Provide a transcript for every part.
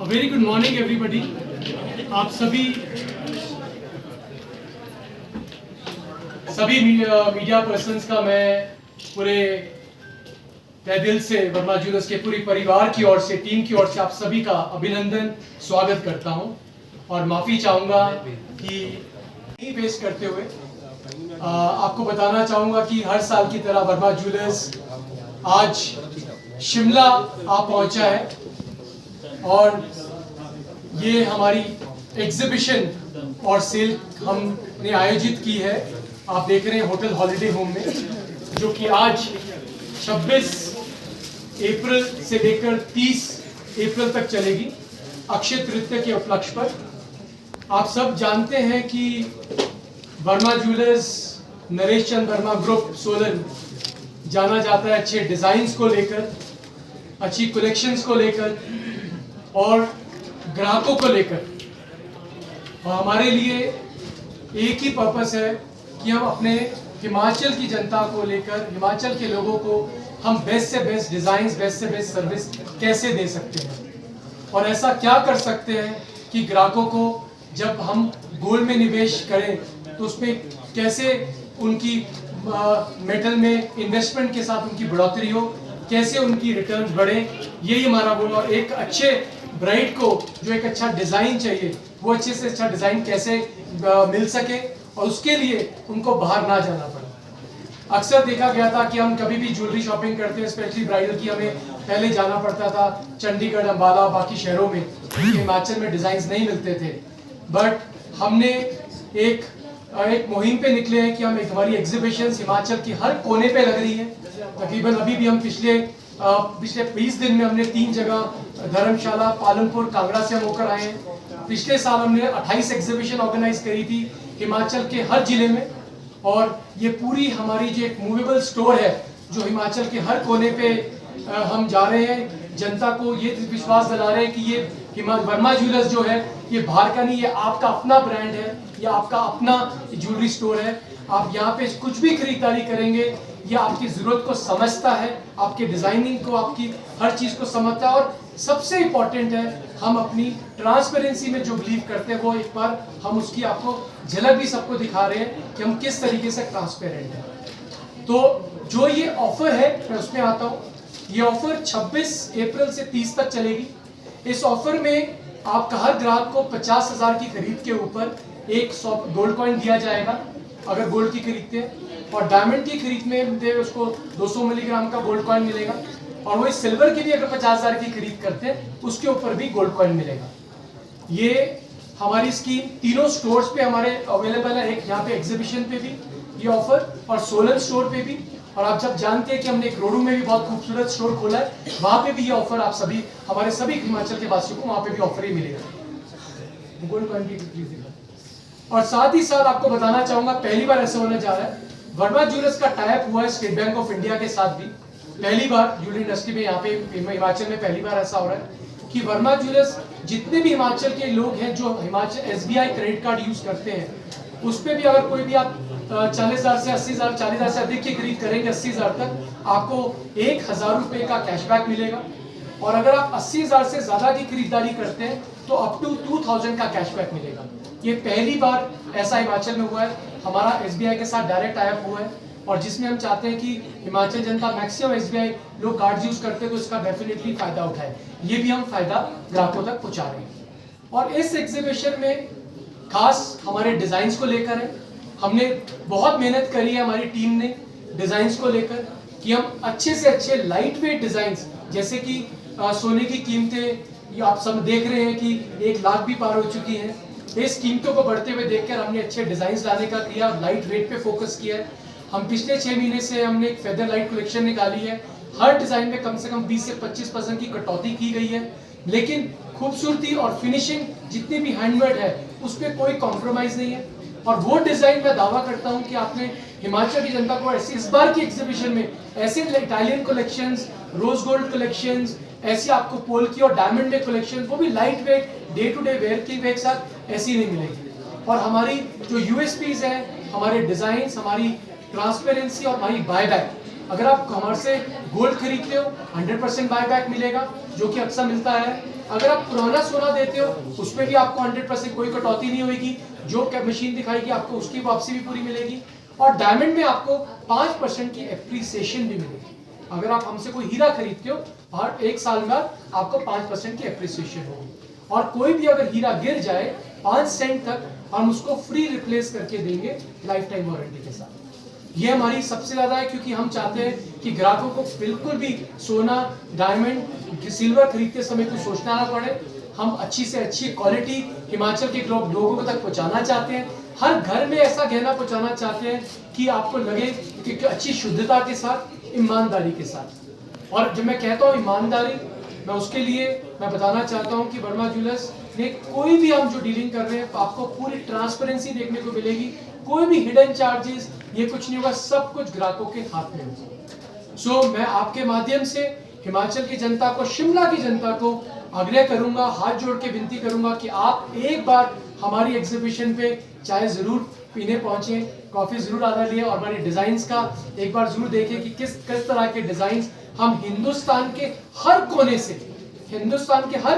Very good morning everybody. आप सभी media persons का मैं पूरे तहे दिल से वर्मा ज्वेलर्स के पूरी परिवार की ओर से, टीम की ओर से आप सभी का अभिनंदन, स्वागत करता हूं और माफ़ी चाहूँगा कि पेश करते हुए आपको बताना चाहूँगा कि हर साल की तरह वर्मा ज्वेलर्स आज शिमला आ पहुँचा है और ये हमारी एग्जीबिशन और सेल हमने आयोजित की है। आप देख रहे हैं होटल हॉलिडे होम में, जो कि आज 26 अप्रैल से लेकर 30 अप्रैल तक चलेगी, अक्षय तृतीया के उपलक्ष्य पर। आप सब जानते हैं कि वर्मा ज्वेलर्स, नरेश चंद वर्मा ग्रुप सोलन जाना जाता है अच्छे डिजाइन्स को लेकर, अच्छी कलेक्शंस को लेकर और ग्राहकों को लेकर। और हमारे लिए एक ही पर्पस है कि हम अपने हिमाचल की जनता को लेकर, हिमाचल के लोगों को हम बेस्ट से बेस्ट डिजाइन्स, बेस्ट से बेस्ट सर्विस कैसे दे सकते हैं और ऐसा क्या कर सकते हैं कि ग्राहकों को जब हम गोल्ड में निवेश करें तो उसमें कैसे उनकी मेटल में इन्वेस्टमेंट के साथ उनकी बढ़ोतरी हो, कैसे उनकी रिटर्न्स बढ़े। यही हमारा गोल। और एक अच्छे ब्राइड को जो एक अच्छा डिज़ाइन चाहिए, वो अच्छे से अच्छा डिज़ाइन कैसे मिल सके और उसके लिए उनको बाहर ना जाना पड़े। अक्सर देखा गया था कि हम कभी भी ज्वेलरी शॉपिंग करते हैं, स्पेशली ब्राइडल की, हमें पहले जाना पड़ता था चंडीगढ़, अम्बाला, बाकी शहरों में, हिमाचल में डिज़ाइंस नहीं मिलते थे। बट हमने एक मुहिम पे निकले हैं कि हम हमारी एग्जीबिशन हिमाचल की हर कोने पे लग रही है। तकरीबन अभी भी हम पिछले 20 दिन में हमने 3 जगह, धर्मशाला, पालमपुर, कांगड़ा से हम होकर आए हैं। पिछले साल हमने 28 एग्जीबिशन ऑर्गेनाइज करी थी हिमाचल के हर जिले में। और ये पूरी हमारी जो एक मूवेबल स्टोर है, जो हिमाचल के हर कोने पे हम जा रहे हैं, जनता को ये विश्वास दिला रहे हैं कि ये वर्मा ज्वेलर्स जो है ये बाहर का नहीं, ये आपका अपना ब्रांड है, ये आपका अपना ज्वेलरी स्टोर है। आप यहाँ पे कुछ भी खरीदारी करेंगे, ये आपकी ज़रूरत को समझता है, आपके डिज़ाइनिंग को, आपकी हर चीज़ को समझता है। और सबसे इम्पॉर्टेंट है, हम अपनी ट्रांसपेरेंसी में जो बिलीव करते हैं, वो एक बार हम उसकी आपको झलक भी सबको दिखा रहे हैं कि हम किस तरीके से ट्रांसपेरेंट हैं। तो जो ये ऑफर है, मैं उसमें आता हूँ। ये ऑफर 26 अप्रैल से 30 तक चलेगी। इस ऑफर में आपका हर ग्राहक को 50,000 की खरीद के ऊपर एक गोल्ड कॉइन दिया जाएगा अगर गोल्ड की खरीदते हैं, और डायमंड की खरीद में उसको 200 मिलीग्राम का गोल्ड कॉइन मिलेगा। और वही सिल्वर की भी अगर 50,000 की खरीद करते हैं उसके ऊपर भी गोल्ड कॉइन मिलेगा। ये हमारी स्कीम तीनों स्टोर्स पे हमारे अवेलेबल है। एक यहाँ पे एग्जीबिशन पे भी ये ऑफर और सोलन स्टोर पे भी। और आप जब जानते हैं कि हमने एक रोडू में भी बहुत खूबसूरत स्टोर खोला है, वहाँ पे भी ये ऑफर आप सभी, हमारे सभी हिमाचल के वासियों को वहाँ पे भी ऑफर ही मिलेगा, गोल्ड कॉइन की। और साथ ही साथ आपको बताना चाहूंगा, पहली बार ऐसा होने जा रहा है, वर्मा ज्वेलर्स का टाइप हुआ है स्टेट बैंक ऑफ इंडिया के साथ भी। पहली बार ज्वेलरी इंडस्ट्री में, यहाँ पे हिमाचल में पहली बार ऐसा हो रहा है कि वर्मा ज्वेलर्स, जितने भी हिमाचल के लोग हैं जो Himachal SBI credit card use करते हैं, उस पर भी अगर कोई भी आप 40,000 से 80,000, 40,000 से अधिक की खरीद करेंगे 80,000 तक, आपको 1,000 रुपये का कैशबैक मिलेगा। और अगर आप 80,000 से ज्यादा की खरीदारी करते हैं तो अप टू 2,000 का कैशबैक मिलेगा। ये पहली बार ऐसा हिमाचल में हुआ है। हमारा SBI के साथ डायरेक्ट टाइप हुआ है और जिसमें हम चाहते हैं कि हिमाचल जनता, मैक्सिमम SBI लोग कार्ड यूज करते हैं तो इसका डेफिनेटली फायदा उठाए। ये भी हम फायदा ग्राहकों तक पहुंचा रहे हैं। और इस एग्जीबिशन में खास हमारे डिजाइन्स को लेकर है। हमने बहुत मेहनत करी है हमारी टीम ने डिजाइन्स को लेकर कि हम अच्छे से अच्छे लाइट वेट डिजाइन्स, जैसे कि सोने की कीमतें आप सब देख रहे हैं कि 1 लाख भी पार हो चुकी हैं। इस कीमतों को बढ़ते हुए देखकर हमने अच्छे डिजाइन्स लाने का किया, लाइट वेट पे फोकस किया है। हम पिछले 6 महीने से हमने एक फेदर लाइट कलेक्शन निकाली है। हर डिजाइन में कम से कम 20 से 25% की कटौती की गई है, लेकिन खूबसूरती और फिनिशिंग जितनी भी हैंडमेड है उस पर कोई कॉम्प्रोमाइज नहीं है। और वो डिजाइन मैं दावा करता हूं कि आपने हिमाचल की जनता को ऐसी, इस बार की एग्जीबिशन में ऐसे Italian collections, rose gold collections, ऐसी आपको पोल की और डायमंड डे कलेक्शन, वो भी light weight, day to day wear की एक साथ ऐसी नहीं मिलेगी। और हमारी जो USPs है, हमारे डिजाइन, हमारी ट्रांसपेरेंसी और हमारी बायबैक, अगर आप हमारे से गोल्ड खरीदते हो 100% बायबैक मिलेगा, जो कि अक्सर मिलता है। अगर आप पुराना सोना देते हो उसमें भी आपको 100% कोई कटौती नहीं होगी, जो मशीन दिखाएगी आपको उसकी वापसी भी पूरी मिलेगी। और डायमंड में आपको 5% की एप्रिसिएशन भी मिलेगी। अगर आप हमसे कोई हीरा खरीदते हो हर 1 साल बाद आपको 5% की एप्रिसिएशन होगी। और कोई भी अगर हीरा गिर जाए 5 सेंट तक हम उसको फ्री रिप्लेस करके देंगे लाइफ टाइम वारंटी के साथ। ये हमारी सबसे ज्यादा है, क्योंकि हम चाहते हैं कि ग्राहकों को बिल्कुल भी सोना, डायमंड, सिल्वर खरीदते समय कुछ सोचना ना पड़े। हम अच्छी से अच्छी क्वालिटी हिमाचल के लोगों तक पहुंचाना चाहते हैं। हर घर में ऐसा गहना पहुंचाना चाहते हैं कि आपको लगे कि अच्छी शुद्धता के साथ, ईमानदारी के साथ। और जब मैं कहता हूँ ईमानदारी, मैं उसके लिए मैं बताना चाहता हूँ कि वर्मा ज्वेलर्स ने कोई भी हम जो डीलिंग कर रहे हैं आपको पूरी ट्रांसपेरेंसी देखने को मिलेगी। कोई भी हिडन चार्जेस ये कुछ नहीं होगा, सब कुछ ग्राहकों के हाथ में होगा। सो मैं आपके माध्यम से हिमाचल की जनता को, शिमला की जनता को आग्रह करूंगा, हाथ जोड़ के विनती करूंगा कि आप एक बार हमारी एग्जीबिशन पे चाय जरूर पीने पहुंचे, कॉफी जरूर आधा लिए और हमारी डिजाइन्स का एक बार जरूर देखें कि किस किस तरह के डिजाइन्स हम हिंदुस्तान के हर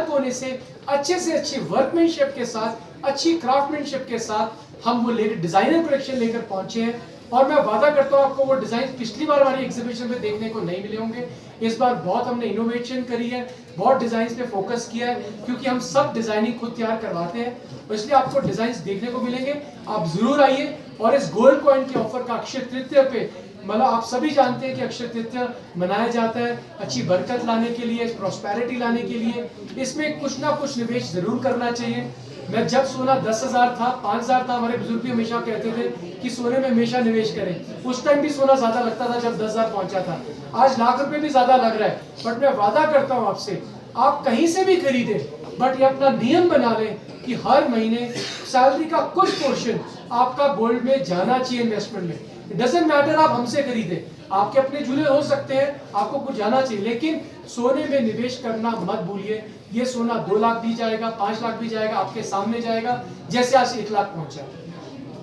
कोने से अच्छे से अच्छी वर्कमैनशिप के साथ, अच्छी क्राफ्टमैनशिप के साथ हम वो डिजाइनर कलेक्शन लेकर पहुंचे हैं। और मैं वादा करता हूं आपको वो डिजाइन पिछली बार हमारी एग्जीबिशन में देखने को नहीं मिले होंगे। इस बार बहुत हमने इनोवेशन करी है, बहुत डिजाइन पे फोकस किया है, क्योंकि हम सब डिजाइनिंग खुद तैयार करवाते हैं, इसलिए आपको डिजाइन देखने को मिलेंगे। आप जरूर आइए। और इस गोल्ड कॉइन के ऑफर का अक्षय तृतीया पे, मतलब आप सभी जानते हैं कि अक्षय तृतीया मनाया जाता है अच्छी बरकत लाने के लिए, प्रॉस्पेरिटी लाने के लिए। इसमें कुछ ना कुछ निवेश जरूर करना चाहिए। मैं जब सोना 10,000 था, 5,000 था, हमारे बुजुर्ग भी हमेशा कहते थे कि सोने में हमेशा निवेश करें। उस टाइम भी सोना ज्यादा लगता था जब 10,000 पहुंचा था, आज लाख रुपए भी ज्यादा लग रहा है। बट मैं वादा करता हूं आपसे, आप कहीं से भी खरीदें, बट ये अपना नियम बना लें कि हर महीने सैलरी का कुछ पोर्शन आपका गोल्ड में जाना चाहिए इन्वेस्टमेंट में। इट डजंट मैटर आप हमसे खरीदें, आपके अपने ज्वेलर हो सकते हैं, आपको कुछ जाना चाहिए, लेकिन सोने में निवेश करना मत भूलिए। ये सोना 2 लाख भी जाएगा, 5 लाख भी जाएगा, आपके सामने जाएगा, जैसे आज 1 लाख पहुंचा।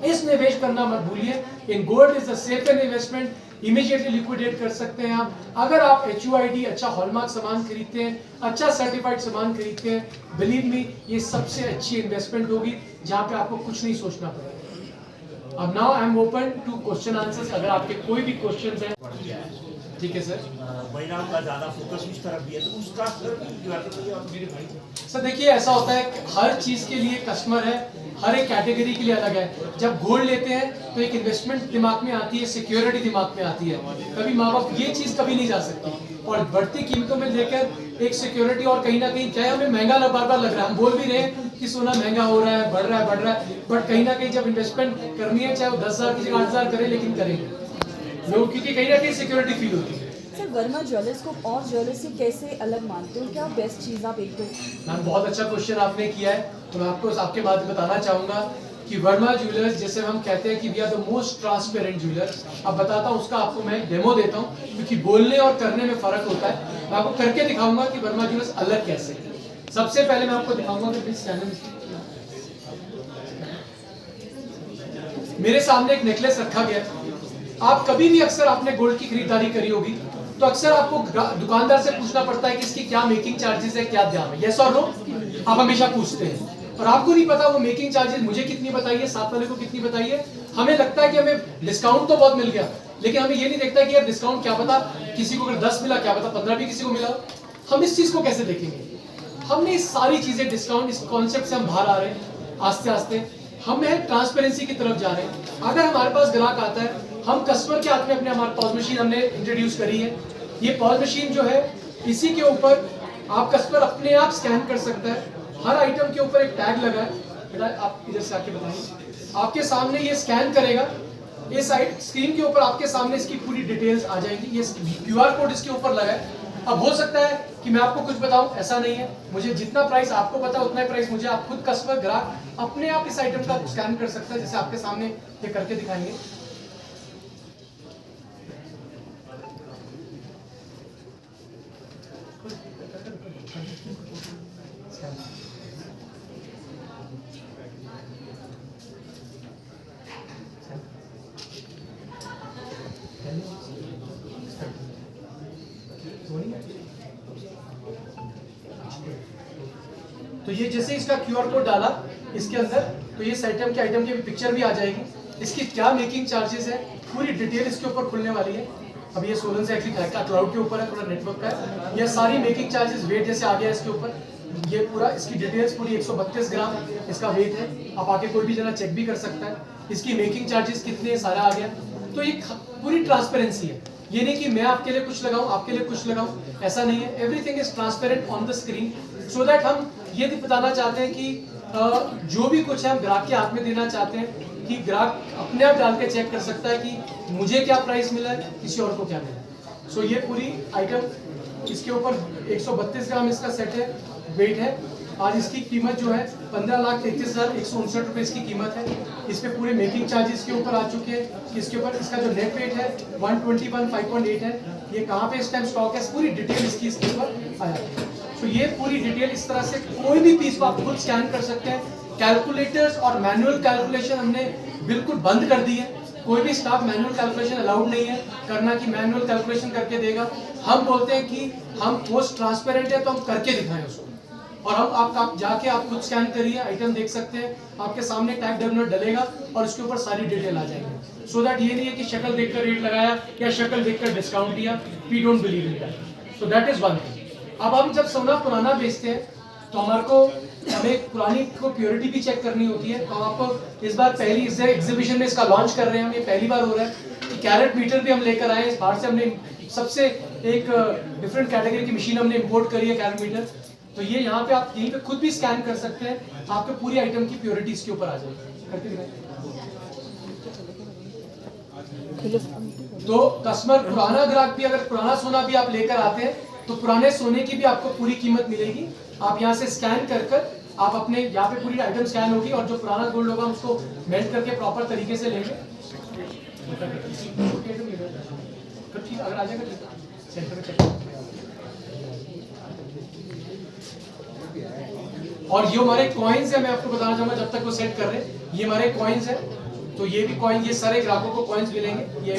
इस निवेश करना मत भूलिए। In gold is a safe and investment, immediately liquidate कर सकते हैं आप। अगर आप HUID अच्छा हॉलमार्क सामान खरीदते हैं, अच्छा सर्टिफाइड सामान खरीदते हैं, बिलीव मी ये सबसे अच्छी इन्वेस्टमेंट होगी जहां पे आपको कुछ नहीं सोचना पड़ेगा। अब now I am open to question answers, अगर आपके कोई भी क्वेश्चंस हैं। ठीक है सर। महिलाओं का ज्यादा फोकस उस तरफ भी है, तो उसका मेरे भाई सर देखिए, ऐसा होता है कि हर चीज के लिए कस्टमर है, हर एक कैटेगरी के लिए अलग है। जब गोल्ड लेते हैं तो एक इन्वेस्टमेंट दिमाग में आती है, सिक्योरिटी दिमाग में आती है। कभी माँ बाप ये चीज कभी नहीं जा सकती, और बढ़ती कीमतों में लेकर एक सिक्योरिटी, और कहीं ना कहीं चाहे हमें महंगा बार बार लग रहा है, हम बोल भी रहे हैं कि सोना महंगा हो रहा है, बढ़ रहा है, बट कहीं ना कहीं जब इन्वेस्टमेंट करनी है, चाहे वो 10,000 की जगह 8,000 करें, लेकिन करेंगे लोग, क्योंकि कहीं ना कहीं सिक्योरिटी फील होती है। सर, वर्मा ज्वेलर्स को और ज्वेलर्स से कैसे अलग मानते हो? क्या बेस्ट चीज़ आप एक दो? मैम बहुत अच्छा क्वेश्चन आपने किया है, तो मैं आपको आपके बाद बताना चाहूंगा कि वर्मा ज्वेलर्स, जैसे हम कहते हैं कि we are the most transparent jewellers. अब बताता हूँ, उसका आपको मैं डेमो देता हूँ, क्योंकि बोलने और करने में फर्क होता है। मैं आपको करके दिखाऊंगा कि वर्मा ज्वेलर्स अलग कैसे। सबसे पहले मैं आपको दिखाऊंगा कि मेरे सामने एक नेकलेस रखा गया। आप कभी भी, अक्सर आपने गोल्ड की खरीदारी करी होगी, तो अक्सर आपको दुकानदार से पूछना पड़ता है कि इसकी क्या मेकिंग चार्जेस है, क्या दाम है, यस और नो, आप हमेशा पूछते हैं। और आपको नहीं पता वो मेकिंग चार्जेस मुझे कितनी बताइए, साथ वाले को कितनी बताइए। हमें लगता है कि हमें डिस्काउंट तो बहुत मिल गया, लेकिन हमें ये नहीं देखता कि यार डिस्काउंट क्या पता किसी को अगर 10 मिला, क्या पता 15 भी किसी को मिला। हम इस चीज को कैसे देखेंगे? हमने इस सारी चीजें, डिस्काउंट, इस कॉन्सेप्ट से हम बाहर आ रहे हैं आस्ते आस्ते। हम ट्रांसपेरेंसी की तरफ जा रहे हैं। अगर हमारे पास ग्राहक आता है, हम कस्टमर के हाथ में अपने, हमारे पॉज मशीन हमने इंट्रोड्यूस करी है। ये पॉज मशीन जो है, इसी के ऊपर आप कस्टमर अपने आप स्कैन कर सकता है। हर आइटम के ऊपर एक टैग लगा है। बेटा आप इधर से आके बताइए, आपके सामने ये स्कैन करेगा, इस साइड स्क्रीन के ऊपर आपके सामने इसकी पूरी डिटेल्स आ जाएंगी। ये QR कोड इसके ऊपर लगा है। अब हो सकता है कि मैं आपको कुछ बताऊं, ऐसा नहीं है। मुझे जितना प्राइस आपको पता है उतना ही प्राइस मुझे, आप खुद कस्टमर ग्राहक अपने आप इस आइटम का स्कैन कर सकता है, जैसे आपके सामने ये करके दिखाएंगे। वो नहीं है। तो ये जैसे इसका QR कोड डाला इसके अंदर, तो ये आइटम की पिक्चर भी आ जाएगी। इसकी क्या मेकिंग चार्जेस है, पूरी डिटेल इसके ऊपर खुलने वाली है। अब ये सोलन से एक्चुअली क्लाउड के ऊपर है, थोड़ा नेटवर्क का है। ये सारी मेकिंग चार्जेस, वेट जैसे आ गया इसके ऊपर, ये पूरा इसकी डिटेल्स पूरी 132 ग्राम इसका वेट है। आप आके कोई भी जना चेक भी कर सकता है। इसकी मेकिंग चार्जेस कितने हैं सारा आ गया। तो ये पूरी ट्रांसपेरेंसी है। ये नहीं कि मैं आपके लिए कुछ लगाऊं, आपके लिए कुछ लगाऊं, ऐसा नहीं है। Everything is transparent on the screen, so that हम ये बताना चाहते हैं कि जो भी कुछ है हम ग्राहक के हाथ में देना चाहते हैं कि ग्राहक अपने आप डाल के चेक कर सकता है कि मुझे क्या प्राइस मिला है, किसी और को क्या मिला है। सो ये पूरी आइटम इसके ऊपर 132 ग्राम इसका सेट है, वेट है। आज इसकी कीमत जो है 15,33,159 रुपये इसकी कीमत है। इस पे पूरे मेकिंग चार्जेस के ऊपर आ चुके हैं। इसके ऊपर इसका जो नेट वेट है 121.5.8 है। ये कहाँ पे इस टाइम स्टॉक है, पूरी डिटेल इसके ऊपर आया है। तो ये पूरी डिटेल इस तरह से कोई भी पीस को आप खुद स्कैन कर सकते हैं। कैलकुलेटर्स और मैनुअल कैलकुलेशन हमने बिल्कुल बंद कर दी है। कोई भी स्टाफ मैनुअल कैलकुलेशन अलाउड नहीं है करना कि मैनुअल कैलकुलेशन करके देगा। हम बोलते हैं कि हम पोस्ट ट्रांसपेरेंट है तो हम करके दिखाएं उसको, और हम आप जाके आप खुद स्कैन करिए, आइटम देख सकते हैं। आपके सामने टैग डबल डलेगा और उसके ऊपर सारी डिटेल आ जाएगी। सो दैट ये नहीं है कि शक्ल देखकर रेट लगाया या शक्ल देखकर डिस्काउंट दिया। We don't believe in that. So that is one thing. अब हम जब सोना पुराना बेचते हैं तो हमें पुरानी को प्योरिटी भी चेक करनी होती है। तो आपको इस बार पहली इस एग्जीबिशन में इसका लॉन्च कर रहे हैं हम, ये पहली बार हो रहा है। कैरेट मीटर भी हम लेकर आए हैं बाहर से। हमने सबसे एक डिफरेंट कैटेगरी की मशीन हमने इंपोर्ट करी है, कैरेट मीटर। तो ये यहाँ पे आप यहीं पे खुद भी स्कैन कर सकते हैं, आपके पूरी आइटम की प्योरिटी इसके ऊपर आ जाएगी। तो कस्टमर पुराना ग्राहक भी, अगर पुराना सोना भी आप लेकर आते हैं तो पुराने सोने की भी आपको पूरी कीमत मिलेगी। आप यहाँ से स्कैन कर आप अपने यहाँ पे पूरी आइटम स्कैन होगी और जो पुराना गोल्ड होगा उसको मेल्ट करके प्रॉपर तरीके से लेंगे। अगर आ जाएगा सेंटर में चेक। और ये हमारे कॉइन्स है, मैं आपको बताना चाहूंगा जब तक वो सेट कर रहे हैं। ये हमारे कॉइन्स है, तो ये भी कॉइन, ये सारे ग्राहकों को कॉइन्स मिलेंगे। ये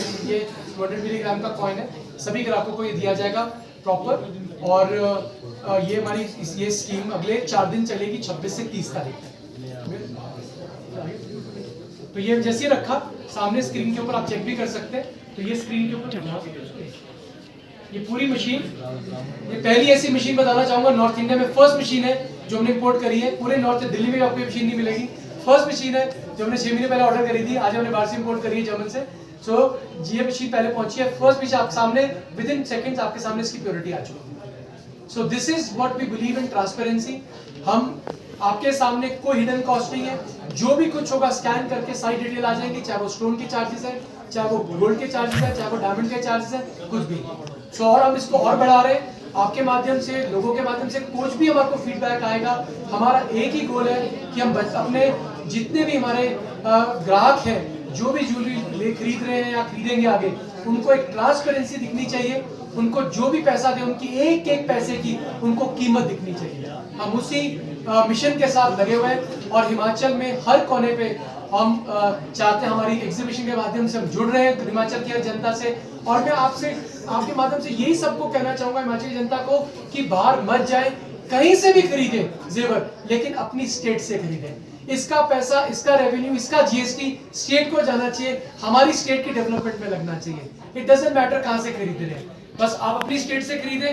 200 मिलीग्राम का कॉइन है, सभी ग्राहकों को ये दिया जाएगा प्रॉपर। और ये हमारी ये स्कीम अगले 4 दिन चलेगी, 26 से 30 तारीख तक। तो ये जैसे रखा सामने स्क्रीन के ऊपर, आप चेक भी कर सकते हैं। तो ये स्क्रीन के ऊपर ये पूरी मशीन, ये पहली ऐसी मशीन बताना चाहूंगा नॉर्थ इंडिया में, फर्स्ट मशीन है जो हमने इंपोर्ट करी है। पूरे नॉर्थ दिल्ली में आपको मशीन नहीं मिलेगी, फर्स्ट मशीन है जो हमने 6 महीने पहले ऑर्डर करी थी। आज हमने बाहर से इंपोर्ट करी है, जर्मन से। सो ये मशीन पहले पहुंची है, फर्स्ट मशीन आप सामने विद इन सेकंड्स आपके सामने इसकी प्योरिटी आ चुकी है। So this is what we believe in transparency. हम आपके सामने कोई हिडन कॉस्ट नहीं है, जो भी कुछ होगा स्कैन करके सारी डिटेल आ जाएंगी, चाहे वो स्टोन की चार्जेस है, चाहे वो गोल्ड के चार्जेस है, चाहे वो डायमंड के चार्जेस है, कुछ भी। सो और हम इसको और बढ़ा रहे हैं आपके माध्यम से, लोगों के माध्यम से। कुछ भी हमारे को फीडबैक आएगा, हमारा एक ही गोल है कि हम अपने जितने भी हमारे ग्राहक हैं, जो भी ज्वेलरी खरीद रहे हैं या खरीदेंगे आगे, उनको एक ट्रांसपेरेंसी दिखनी चाहिए। उनको जो भी पैसा दे, उनकी एक एक पैसे की उनको कीमत दिखनी चाहिए। हम उसी मिशन के साथ लगे हुए हैं और हिमाचल में हर कोने पे हम चाहते हैं, हमारी एग्जीबिशन के माध्यम से हम जुड़ रहे हैं हिमाचल की हर जनता से। और मैं आपसे आपके माध्यम से यही सबको कहना चाहूंगा, हिमाचल की जनता को, कि बाहर मत जाए, कहीं से भी खरीदें जेवर, लेकिन अपनी स्टेट से खरीदें। इसका पैसा, इसका रेवेन्यू, इसका GST स्टेट को जाना चाहिए, हमारी स्टेट की डेवलपमेंट में लगना चाहिए। इट डजंट मैटर कहां से खरीद रहे हैं, बस आप अपनी स्टेट से खरीदें।